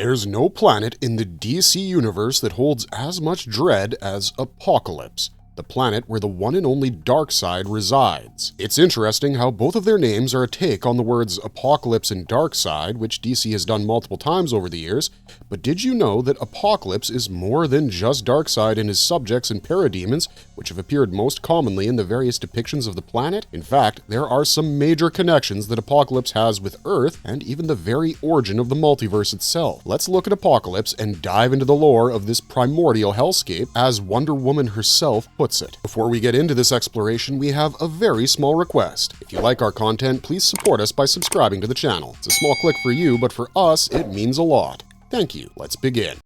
There's no planet in the DC universe that holds as much dread as Apokolips, the planet where the one and only Darkseid resides. It's interesting how both of their names are a take on the words Apokolips and Darkseid, which DC has done multiple times over the years, but did you know that Apokolips is more than just Darkseid and his subjects and parademons, which have appeared most commonly in the various depictions of the planet? In fact, there are some major connections that Apokolips has with Earth and even the very origin of the multiverse itself. Let's look at Apokolips and dive into the lore of this primordial hellscape, as Wonder Woman herself puts it. Before we get into this exploration, we have a very small request. If you like our content, please support us by subscribing to the channel. It's a small click for you, but for us, it means a lot. Thank you. Let's begin.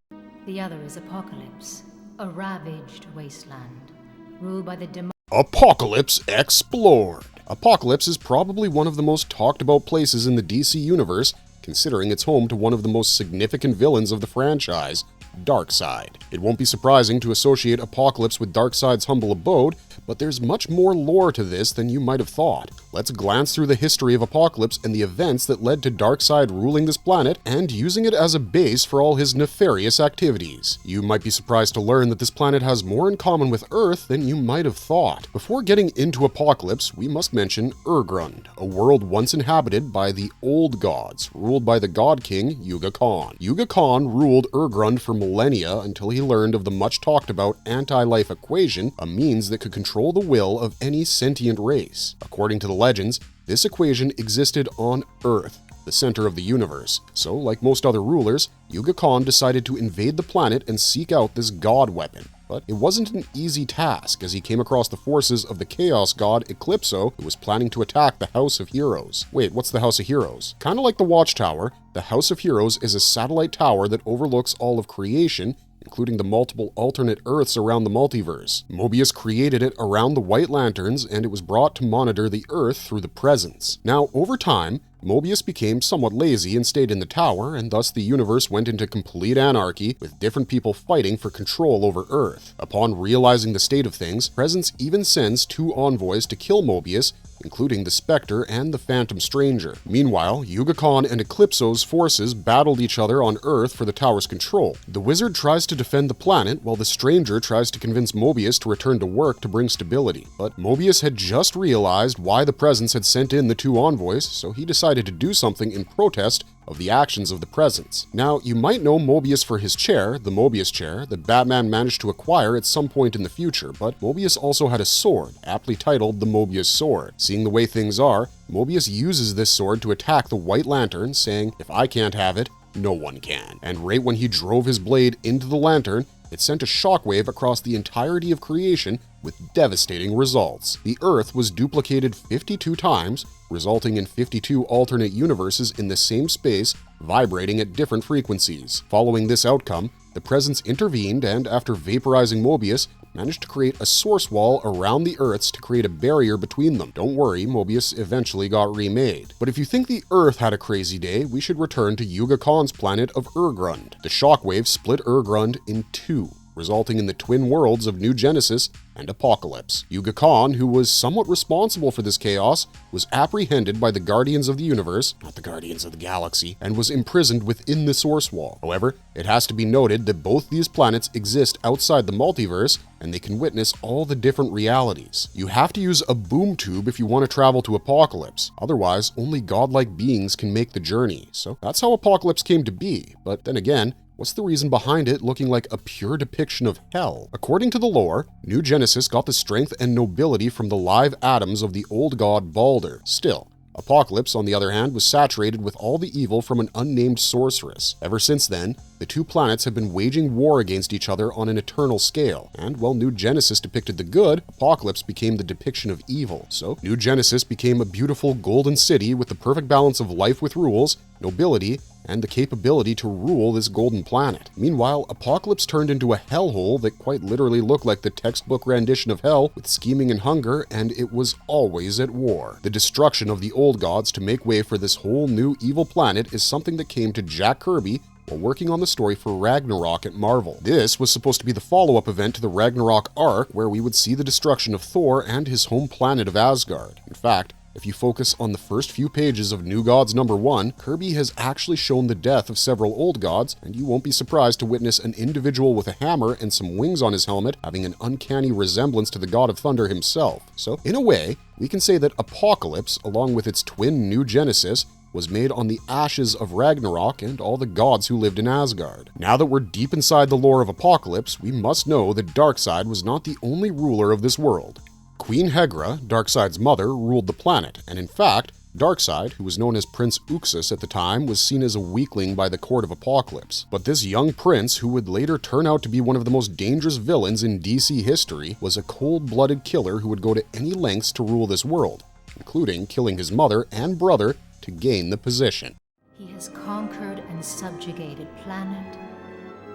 The other is Apokolips, a ravaged wasteland, ruled by the demon. Apokolips explored. Apokolips is probably one of the most talked about places in the DC universe, considering it's home to one of the most significant villains of the franchise, Darkseid. It won't be surprising to associate Apokolips with Darkseid's humble abode, but there's much more lore to this than you might have thought. Let's glance through the history of Apokolips and the events that led to Darkseid ruling this planet and using it as a base for all his nefarious activities. You might be surprised to learn that this planet has more in common with Earth than you might have thought. Before getting into Apokolips, we must mention Urgrund, a world once inhabited by the Old Gods, ruled by the God King Yuga Khan. Yuga Khan ruled Urgrund for millennia until he learned of the much talked about anti-life equation, a means that could control the will of any sentient race. According to the legends, this equation existed on Earth, the center of the universe. So, like most other rulers, Yuga Khan decided to invade the planet and seek out this god weapon. But it wasn't an easy task, as he came across the forces of the chaos god Eclipso, who was planning to attack the House of Heroes. Wait, what's the House of Heroes? Kinda like the Watchtower, the House of Heroes is a satellite tower that overlooks all of creation, including the multiple alternate Earths around the multiverse. Mobius created it around the White Lanterns, and it was brought to monitor the Earth through the presence. Now, over time, Mobius became somewhat lazy and stayed in the tower, and thus the universe went into complete anarchy, with different people fighting for control over Earth. Upon realizing the state of things, Presence even sends two envoys to kill Mobius, including the Spectre and the Phantom Stranger. Meanwhile, Yuga Khan and Eclipso's forces battled each other on Earth for the tower's control. The Wizard tries to defend the planet, while the Stranger tries to convince Mobius to return to work to bring stability. But Mobius had just realized why the Presence had sent in the two envoys, so he decided to do something in protest of the actions of the Presence. Now, you might know Mobius for his chair, the Mobius chair, that Batman managed to acquire at some point in the future, but Mobius also had a sword, aptly titled the Mobius Sword. Seeing the way things are, Mobius uses this sword to attack the White Lantern, saying, "If I can't have it, no one can." And right when he drove his blade into the lantern, it sent a shockwave across the entirety of creation with devastating results. The Earth was duplicated 52 times, resulting in 52 alternate universes in the same space, vibrating at different frequencies. Following this outcome, the Presence intervened and, after vaporizing Mobius, managed to create a source wall around the Earths to create a barrier between them. Don't worry, Mobius eventually got remade. But if you think the Earth had a crazy day, we should return to Yuga Khan's planet of Urgrund. The shockwave split Urgrund in two, resulting in the twin worlds of New Genesis and Apokolips. Yuga Khan, who was somewhat responsible for this chaos, was apprehended by the Guardians of the Universe, not the Guardians of the Galaxy, and was imprisoned within the Source Wall. However, it has to be noted that both these planets exist outside the multiverse, and they can witness all the different realities. You have to use a boom tube if you want to travel to Apokolips. Otherwise, only godlike beings can make the journey. So that's how Apokolips came to be. But then again, what's the reason behind it looking like a pure depiction of hell? According to the lore, New Genesis got the strength and nobility from the live atoms of the old god Balder. Still, Apokolips, on the other hand, was saturated with all the evil from an unnamed sorceress. Ever since then, the two planets have been waging war against each other on an eternal scale, and while New Genesis depicted the good, Apokolips became the depiction of evil. So, New Genesis became a beautiful golden city with the perfect balance of life with rules, nobility, and the capability to rule this golden planet. Meanwhile, Apokolips turned into a hellhole that quite literally looked like the textbook rendition of hell, with scheming and hunger, and it was always at war. The destruction of the old gods to make way for this whole new evil planet is something that came to Jack Kirby while working on the story for Ragnarok at Marvel. This was supposed to be the follow-up event to the Ragnarok arc, where we would see the destruction of Thor and his home planet of Asgard. In fact, If you focus on the first few pages of New Gods #1, Kirby has actually shown the death of several old gods, and you won't be surprised to witness an individual with a hammer and some wings on his helmet having an uncanny resemblance to the God of Thunder himself. So, in a way, we can say that Apokolips, along with its twin New Genesis, was made on the ashes of Ragnarok and all the gods who lived in Asgard. Now that we're deep inside the lore of Apokolips, we must know that Darkseid was not the only ruler of this world. Queen Hegra, Darkseid's mother, ruled the planet, and in fact, Darkseid, who was known as Prince Uxas at the time, was seen as a weakling by the court of Apokolips. But this young prince, who would later turn out to be one of the most dangerous villains in DC history, was a cold-blooded killer who would go to any lengths to rule this world, including killing his mother and brother to gain the position. He has conquered and subjugated planet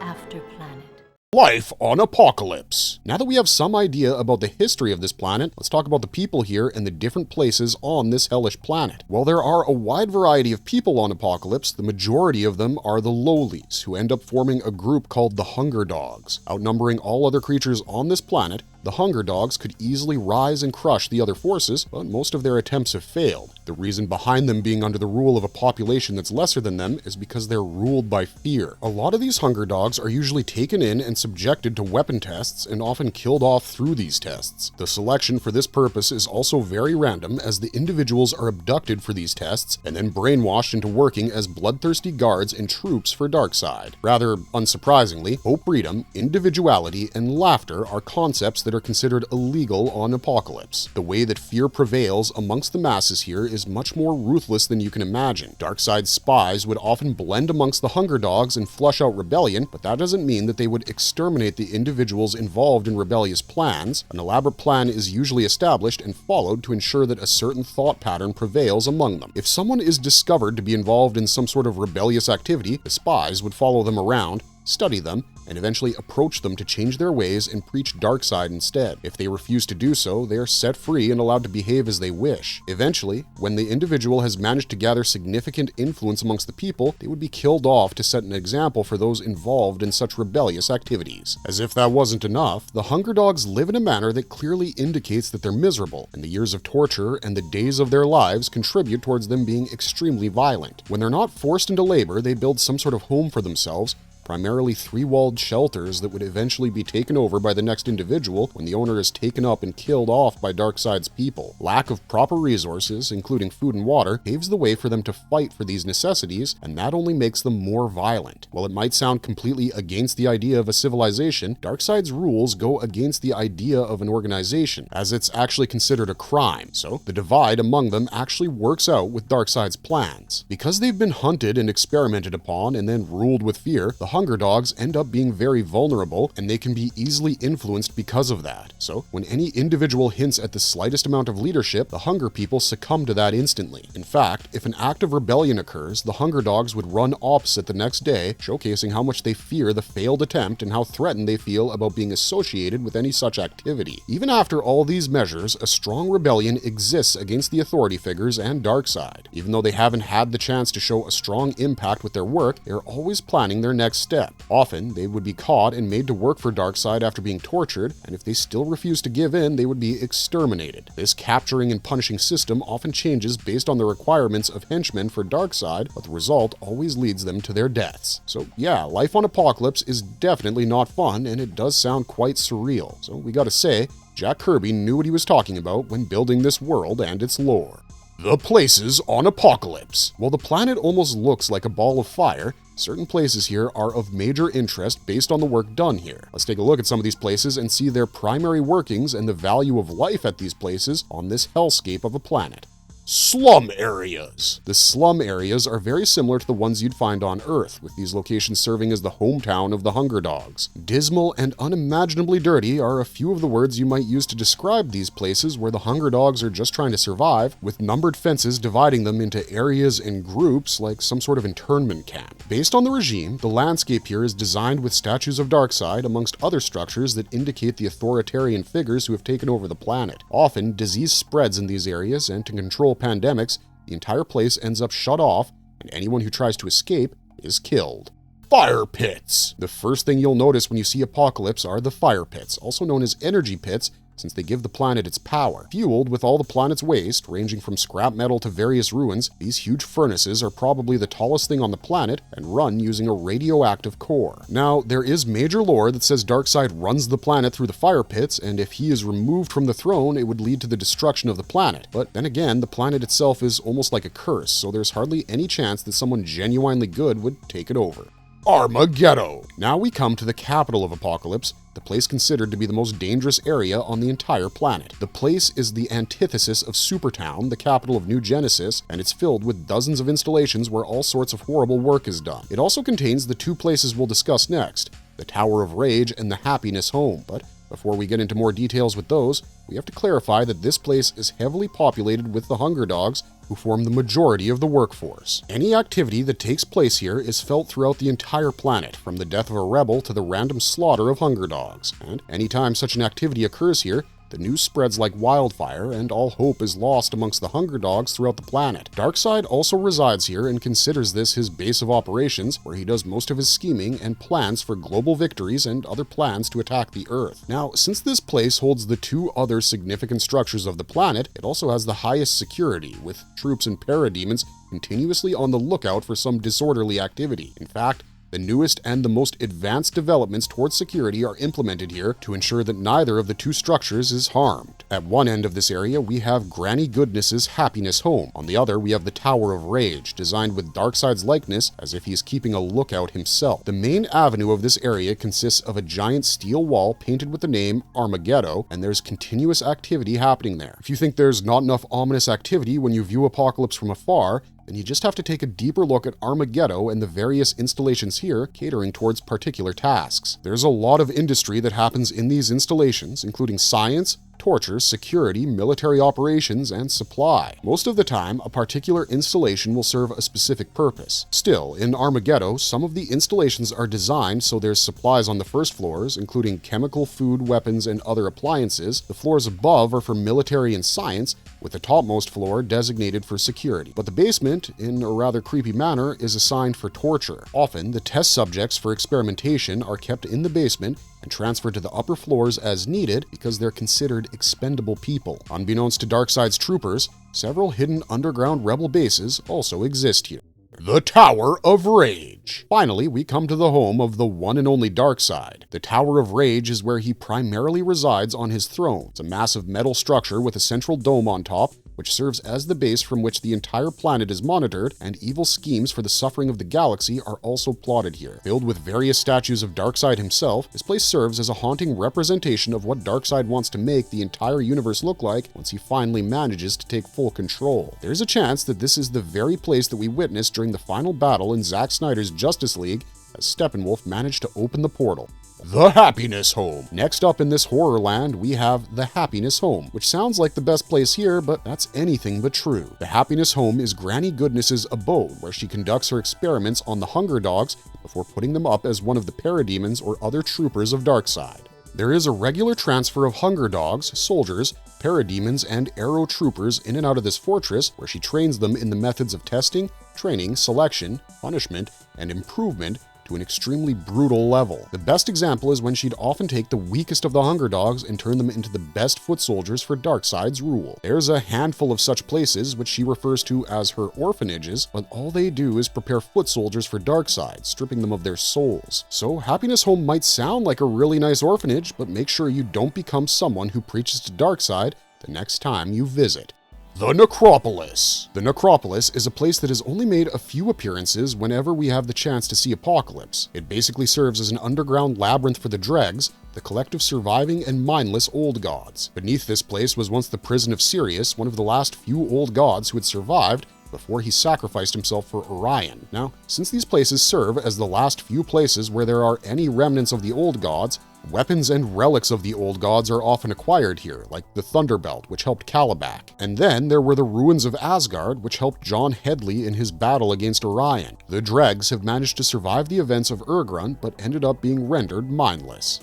after planet. Life on Apokolips. Now that we have some idea about the history of this planet, let's talk about the people here and the different places on this hellish planet. While there are a wide variety of people on Apokolips, the majority of them are the lowlies, who end up forming a group called the Hunger Dogs. Outnumbering all other creatures on this planet, the Hunger Dogs could easily rise and crush the other forces, but most of their attempts have failed. The reason behind them being under the rule of a population that's lesser than them is because they're ruled by fear. A lot of these Hunger Dogs are usually taken in and subjected to weapon tests and often killed off through these tests. The selection for this purpose is also very random, as the individuals are abducted for these tests and then brainwashed into working as bloodthirsty guards and troops for Darkseid. Rather unsurprisingly, hope, freedom, individuality, and laughter are concepts that are considered illegal on Apokolips. The way that fear prevails amongst the masses here is much more ruthless than you can imagine. Darkseid's spies would often blend amongst the Hunger Dogs and flush out rebellion, but that doesn't mean that they would exterminate the individuals involved in rebellious plans. An elaborate plan is usually established and followed to ensure that a certain thought pattern prevails among them. If someone is discovered to be involved in some sort of rebellious activity, the spies would follow them around, study them, and eventually approach them to change their ways and preach Darkseid instead. If they refuse to do so, they are set free and allowed to behave as they wish. Eventually, when the individual has managed to gather significant influence amongst the people, they would be killed off to set an example for those involved in such rebellious activities. As if that wasn't enough, the Hunger Dogs live in a manner that clearly indicates that they're miserable, and the years of torture and the days of their lives contribute towards them being extremely violent. When they're not forced into labor, they build some sort of home for themselves, primarily three-walled shelters that would eventually be taken over by the next individual when the owner is taken up and killed off by Darkseid's people. Lack of proper resources, including food and water, paves the way for them to fight for these necessities, and that only makes them more violent. While it might sound completely against the idea of a civilization, Darkseid's rules go against the idea of an organization, as it's actually considered a crime, so the divide among them actually works out with Darkseid's plans. Because they've been hunted and experimented upon and then ruled with fear, the Hunger Dogs end up being very vulnerable, and they can be easily influenced because of that. So, when any individual hints at the slightest amount of leadership, the Hunger people succumb to that instantly. In fact, if an act of rebellion occurs, the Hunger Dogs would run opposite the next day, showcasing how much they fear the failed attempt and how threatened they feel about being associated with any such activity. Even after all these measures, a strong rebellion exists against the authority figures and Darkseid. Even though they haven't had the chance to show a strong impact with their work, they're always planning their next step. Often, they would be caught and made to work for Darkseid after being tortured, and if they still refuse to give in, they would be exterminated. This capturing and punishing system often changes based on the requirements of henchmen for Darkseid, but the result always leads them to their deaths. So yeah, life on Apokolips is definitely not fun, and it does sound quite surreal. So we gotta say, Jack Kirby knew what he was talking about when building this world and its lore. The places on Apokolips. While the planet almost looks like a ball of fire, certain places here are of major interest based on the work done here. Let's take a look at some of these places and see their primary workings and the value of life at these places on this hellscape of a planet. Slum areas. The slum areas are very similar to the ones you'd find on Earth, with these locations serving as the hometown of the Hunger Dogs. Dismal and unimaginably dirty are a few of the words you might use to describe these places where the Hunger Dogs are just trying to survive, with numbered fences dividing them into areas and groups like some sort of internment camp. Based on the regime, the landscape here is designed with statues of Darkseid amongst other structures that indicate the authoritarian figures who have taken over the planet. Often, disease spreads in these areas, and to control pandemics, the entire place ends up shut off, and anyone who tries to escape is killed. Fire pits! The first thing you'll notice when you see Apokolips are the fire pits, also known as energy pits, since they give the planet its power. Fueled with all the planet's waste, ranging from scrap metal to various ruins, these huge furnaces are probably the tallest thing on the planet and run using a radioactive core. Now, there is major lore that says Darkseid runs the planet through the fire pits, and if he is removed from the throne, it would lead to the destruction of the planet. But then again, the planet itself is almost like a curse, so there's hardly any chance that someone genuinely good would take it over. Armageddon! Now we come to the capital of Apokolips, the place considered to be the most dangerous area on the entire planet. The place is the antithesis of Supertown, the capital of New Genesis, and it's filled with dozens of installations where all sorts of horrible work is done. It also contains the two places we'll discuss next, the Tower of Rage and the Happiness Home, but before we get into more details with those, we have to clarify that this place is heavily populated with the Hunger Dogs, who form the majority of the workforce. Any activity that takes place here is felt throughout the entire planet, from the death of a rebel to the random slaughter of Hunger Dogs. And anytime such an activity occurs here, the news spreads like wildfire, and all hope is lost amongst the Hunger Dogs throughout the planet. Darkseid also resides here and considers this his base of operations, where he does most of his scheming and plans for global victories and other plans to attack the Earth. Now, since this place holds the two other significant structures of the planet, it also has the highest security, with troops and parademons continuously on the lookout for some disorderly activity. In fact, the newest and the most advanced developments towards security are implemented here to ensure that neither of the two structures is harmed. At one end of this area, we have Granny Goodness's Happiness Home. On the other, we have the Tower of Rage, designed with Darkseid's likeness as if he is keeping a lookout himself. The main avenue of this area consists of a giant steel wall painted with the name Armageddon, and there's continuous activity happening there. If you think there's not enough ominous activity when you view Apokolips from afar, then you just have to take a deeper look at Armageddon and the various installations here catering towards particular tasks. There's a lot of industry that happens in these installations, including science, torture, security, military operations, and supply. Most of the time, a particular installation will serve a specific purpose. Still, in Armageddon, some of the installations are designed so there's supplies on the first floors, including chemical, food, weapons, and other appliances. The floors above are for military and science, with the topmost floor designated for security. But the basement, in a rather creepy manner, is assigned for torture. Often, the test subjects for experimentation are kept in the basement and transferred to the upper floors as needed because they're considered expendable people. Unbeknownst to Darkseid's troopers, several hidden underground rebel bases also exist here. The Tower of Rage. Finally, we come to the home of the one and only Darkseid. The Tower of Rage is where he primarily resides on his throne. It's a massive metal structure with a central dome on top, which serves as the base from which the entire planet is monitored, and evil schemes for the suffering of the galaxy are also plotted here. Filled with various statues of Darkseid himself, this place serves as a haunting representation of what Darkseid wants to make the entire universe look like once he finally manages to take full control. There's a chance that this is the very place that we witnessed during the final battle in Zack Snyder's Justice League as Steppenwolf managed to open the portal. The Happiness Home. Next up in this horror land, we have the Happiness Home, which sounds like the best place here, but that's anything but true. The Happiness Home is Granny Goodness's abode, where she conducts her experiments on the Hunger Dogs before putting them up as one of the parademons or other troopers of Darkseid. There is a regular transfer of Hunger Dogs, soldiers, parademons, and arrow troopers in and out of this fortress, where she trains them in the methods of testing, training, selection, punishment, and improvement to an extremely brutal level. The best example is when she'd often take the weakest of the Hunger Dogs and turn them into the best foot soldiers for Darkseid's rule. There's a handful of such places, which she refers to as her orphanages, but all they do is prepare foot soldiers for Darkseid, stripping them of their souls. So Happiness Home might sound like a really nice orphanage, but make sure you don't become someone who preaches to Darkseid the next time you visit. The Necropolis. The Necropolis is a place that has only made a few appearances whenever we have the chance to see Apokolips. It basically serves as an underground labyrinth for the dregs, the collective surviving and mindless old gods. Beneath this place was once the prison of Sirius, one of the last few old gods who had survived before he sacrificed himself for Orion. Now, since these places serve as the last few places where there are any remnants of the old gods, weapons and relics of the old gods are often acquired here, like the Thunderbelt, which helped Calabac. And then there were the ruins of Asgard, which helped John Headley in his battle against Orion. The dregs have managed to survive the events of Urgrun, but ended up being rendered mindless.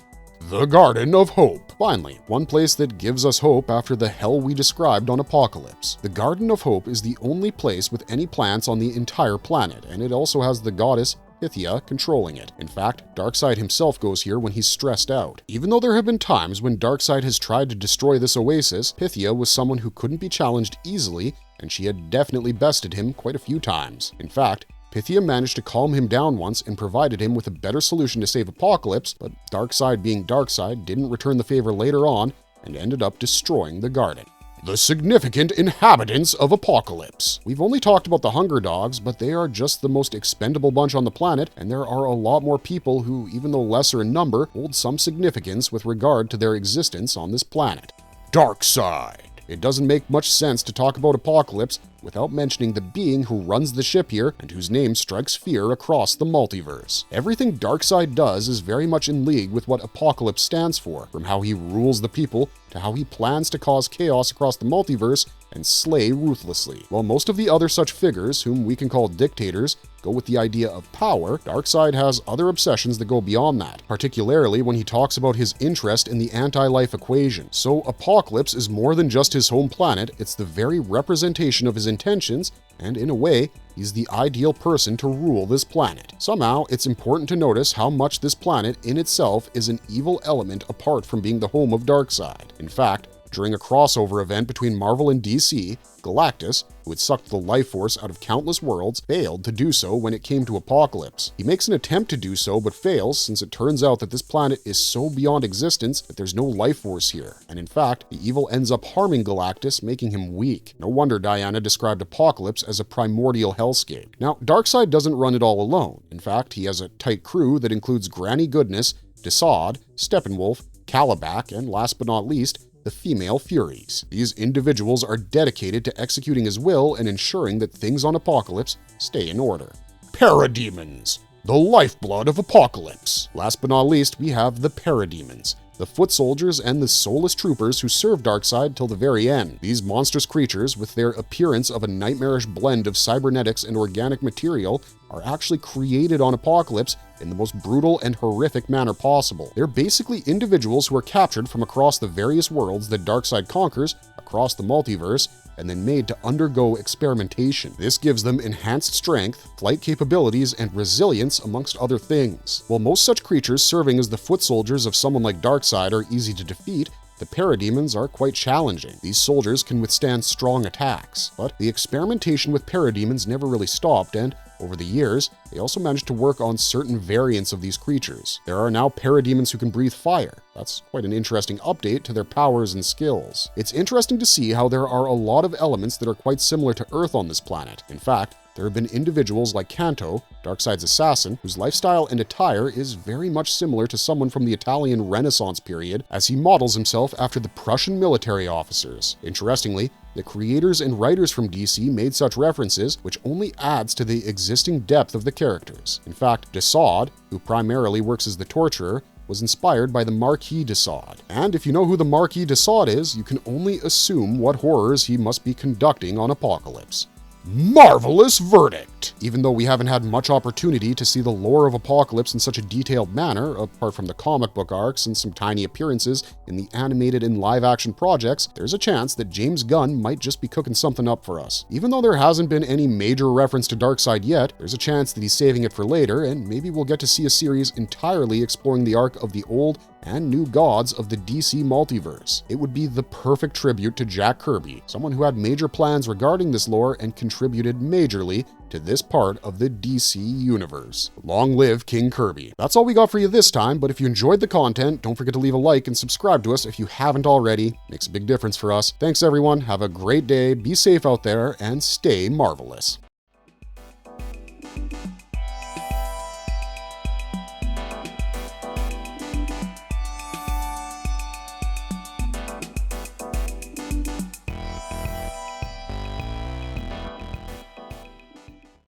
The Garden of Hope. Finally, one place that gives us hope after the hell we described on Apokolips. The Garden of Hope is the only place with any plants on the entire planet, and it also has the goddess Pythia controlling it. In fact, Darkseid himself goes here when he's stressed out. Even though there have been times when Darkseid has tried to destroy this oasis, Pythia was someone who couldn't be challenged easily, and she had definitely bested him quite a few times. In fact, Pythia managed to calm him down once and provided him with a better solution to save Apokolips, but Darkseid being Darkseid didn't return the favor later on and ended up destroying the garden. The significant inhabitants of Apokolips. We've only talked about the Hunger Dogs, but they are just the most expendable bunch on the planet, and there are a lot more people who, even though lesser in number, hold some significance with regard to their existence on this planet. Darkseid. It doesn't make much sense to talk about Apokolips without mentioning the being who runs the ship here and whose name strikes fear across the multiverse. Everything Darkseid does is very much in league with what Apokolips stands for, from how he rules the people to how he plans to cause chaos across the multiverse and slay ruthlessly. While most of the other such figures, whom we can call dictators, go with the idea of power, Darkseid has other obsessions that go beyond that, particularly when he talks about his interest in the anti-life equation. So Apokolips is more than just his home planet, it's the very representation of his intentions, and in a way, he's the ideal person to rule this planet. Somehow, it's important to notice how much this planet in itself is an evil element apart from being the home of Darkseid. In fact, during a crossover event between Marvel and DC, Galactus, who had sucked the life force out of countless worlds, failed to do so when it came to Apokolips. He makes an attempt to do so but fails, since it turns out that this planet is so beyond existence that there's no life force here, and in fact, the evil ends up harming Galactus, making him weak. No wonder Diana described Apokolips as a primordial hellscape. Now, Darkseid doesn't run it all alone. In fact, he has a tight crew that includes Granny Goodness, Desaad, Steppenwolf, Calabac, and last but not least, the female Furies. These individuals are dedicated to executing his will and ensuring that things on Apokolips stay in order. Parademons, the lifeblood of Apokolips. Last but not least, we have the parademons, the foot soldiers and the soulless troopers who serve Darkseid till the very end. These monstrous creatures, with their appearance of a nightmarish blend of cybernetics and organic material, are actually created on Apokolips in the most brutal and horrific manner possible. They're basically individuals who are captured from across the various worlds that Darkseid conquers across the multiverse and then made to undergo experimentation. This gives them enhanced strength, flight capabilities, and resilience amongst other things. While most such creatures serving as the foot soldiers of someone like Darkseid are easy to defeat, the parademons are quite challenging. These soldiers can withstand strong attacks, but the experimentation with parademons never really stopped, and over the years, they also managed to work on certain variants of these creatures. There are now parademons who can breathe fire. That's quite an interesting update to their powers and skills. It's interesting to see how there are a lot of elements that are quite similar to Earth on this planet. In fact, there have been individuals like Kanto, Darkseid's assassin, whose lifestyle and attire is very much similar to someone from the Italian Renaissance period, as he models himself after the Prussian military officers. Interestingly, the creators and writers from DC made such references, which only adds to the existing depth of the characters. In fact, Desaad, who primarily works as the torturer, was inspired by the Marquis de Sade. And if you know who the Marquis de Sade is, you can only assume what horrors he must be conducting on Apokolips. Marvelous verdict! Even though we haven't had much opportunity to see the lore of Apokolips in such a detailed manner, apart from the comic book arcs and some tiny appearances in the animated and live-action projects, there's a chance that James Gunn might just be cooking something up for us. Even though there hasn't been any major reference to Darkseid yet, there's a chance that he's saving it for later, and maybe we'll get to see a series entirely exploring the arc of the old and new gods of the DC multiverse. It would be the perfect tribute to Jack Kirby, someone who had major plans regarding this lore and contributed majorly to this part of the DC universe. Long live King Kirby. That's all we got for you this time, but if you enjoyed the content, don't forget to leave a like and subscribe to us if you haven't already. Makes a big difference for us. Thanks everyone, have a great day, be safe out there, and stay marvelous.